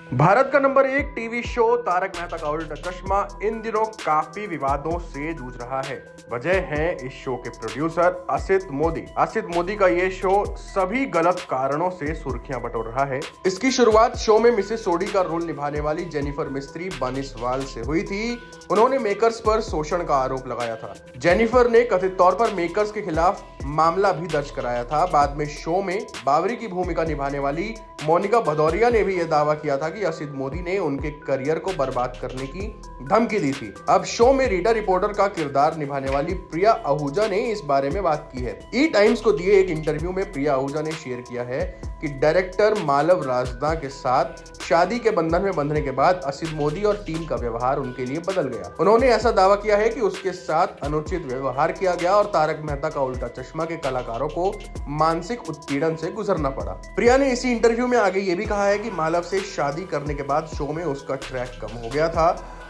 भारत का number 1 TV show Taarak Mehta Ka Ooltah चश्मा इन दिनों काफी विवादों से जूझ रहा है। वजह है इस शो के प्रोड्यूसर असित मोदी। असित मोदी का ये शो सभी गलत कारणों से सुर्खियां बटोर रहा है। इसकी शुरुआत शो में मिसेस सोडी का रोल निभाने वाली जेनिफर मिस्त्री बनिसवाल से हुई थी। उन्होंने मेकर्स पर शोषण का आरोप लगाया था। जेनिफर ने कथित तौर पर मेकर्स के खिलाफ मामला भी दर्ज कराया था। बाद में शो में बाबरी की भूमिका निभाने वाली मोनिका भदौरिया ने भी यह दावा किया था कि असित मोदी ने उनके करियर को बर्बाद करने की धमकी दी थी। अब शो में रीटा रिपोर्टर का किरदार निभाने वाली प्रिया आहूजा ने इस बारे में बात की है। ई टाइम्स को दिए एक इंटरव्यू में प्रिया आहूजा ने शेयर किया है कि डायरेक्टर मालव राजदा के साथ शादी के बंधन में बंधने के बाद असित मोदी और टीम का व्यवहार उनके लिए बदल गया। उन्होंने ऐसा दावा किया है कि उसके साथ अनुचित व्यवहार किया गया और तारक मेहता का उल्टा चश्मा के कलाकारों को मानसिक उत्पीड़न से गुजरना पड़ा। प्रिया ने इसी इंटरव्यू में आगे ये भी कहा है कि मालव से शादी करने के बाद शो में उसका ट्रैक कम हो गया था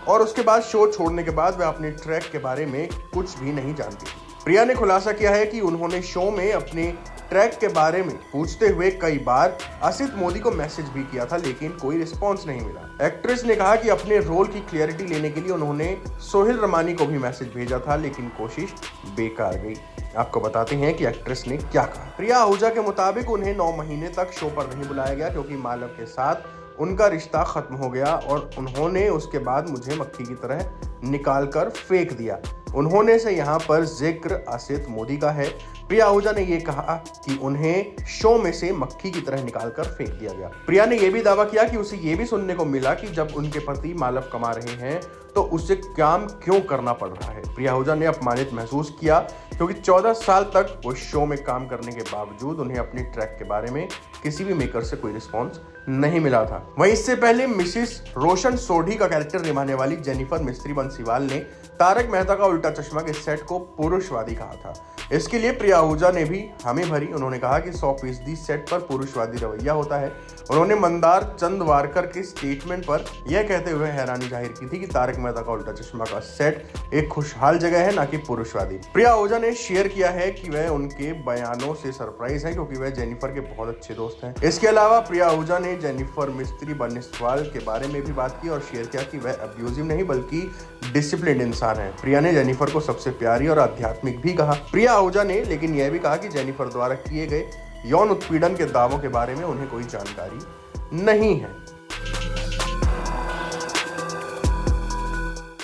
और उसके बाद शो छोड़ने के बाद वह अपने ट्रैक के बारे में कुछ भी नहीं जानती। प्रिया ने खुलासा किया है कि उन्होंने शो में अपने ट्रैक के बारे में पूछते हुए कई बार असित मोदी को मैसेज भी किया था, लेकिन कोई रिस्पांस नहीं मिला। एक्ट्रेस ने कहा कि अपने रोल की क्लैरिटी लेने के लिए उन्होंने सोहेल रमानी को भी मैसेज भेजा था, लेकिन कोशिश बेकार गई। आपको बताते हैं कि एक्ट्रेस ने क्या कहा। प्रिया आहूजा के मुताबिक उन्हें 9 महीने तक शो पर नहीं बुलाया गया क्योंकि मालव के साथ उनका रिश्ता खत्म हो गया और उन्होंने उसके बाद मुझे मक्खी की तरह निकाल कर फेंक दिया। उन्होंने से यहाँ पर जिक्र असित मोदी का है। प्रिया आहूजा ने यह कहा कि उन्हें शो में से मक्खी की तरह निकाल कर फेंक दिया गया। प्रिया ने यह भी दावा किया कि उसे यह भी सुनने को मिला कि जब उनके पति मालव कमा रहे हैं तो उसे काम क्यों करना पड़ रहा है। प्रिया आहूजा ने अपमानित महसूस किया क्योंकि 14 साल तक वो शो में काम करने के बावजूद उन्हें अपने ट्रैक के बारे में किसी भी मेकर से कोई रिस्पॉन्स नहीं मिला था। वहीं इससे पहले मिसेस रोशन सोढी का कैरेक्टर निभाने वाली जेनिफर मिस्त्री बंसीवाल ने तारक मेहता का उल्टा चश्मा के सेट को पुरुषवादी कहा था। इसके लिए प्रिया आहूजा ने भी हामी भरी। उन्होंने कहा कि 100% सेट पर पुरुषवादी रवैया होता है। उन्होंने मंदार चंदवारकर के स्टेटमेंट पर यह कहते हुए हैरानी जाहिर की थी कि तारक मेहता का उल्टा चश्मा का सेट एक खुशहाल जगह है, ना कि पुरुषवादी। प्रिया आहूजा ने शेयर किया है कि वह उनके बयानों से सरप्राइज है क्योंकि वह जेनिफर के बहुत अच्छे दोस्त हैं। इसके अलावा प्रिया आहूजा ने जेनिफर मिस्त्री बनिसवाल के बारे में भी बात की और शेयर किया कि वह अब्यूजिव नहीं बल्कि डिसिप्लिन्ड इंसान है। प्रिया ने जेनिफर को सबसे प्यारी और आध्यात्मिक भी कहा। प्रिया आहूजा ने लेकिन यह भी कहा कि जेनिफर द्वारा किए गए यौन उत्पीड़न के दावों के बारे में उन्हें कोई जानकारी नहीं है।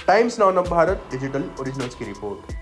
टाइम्स नाउ नव भारत डिजिटल ओरिजिनल्स की रिपोर्ट।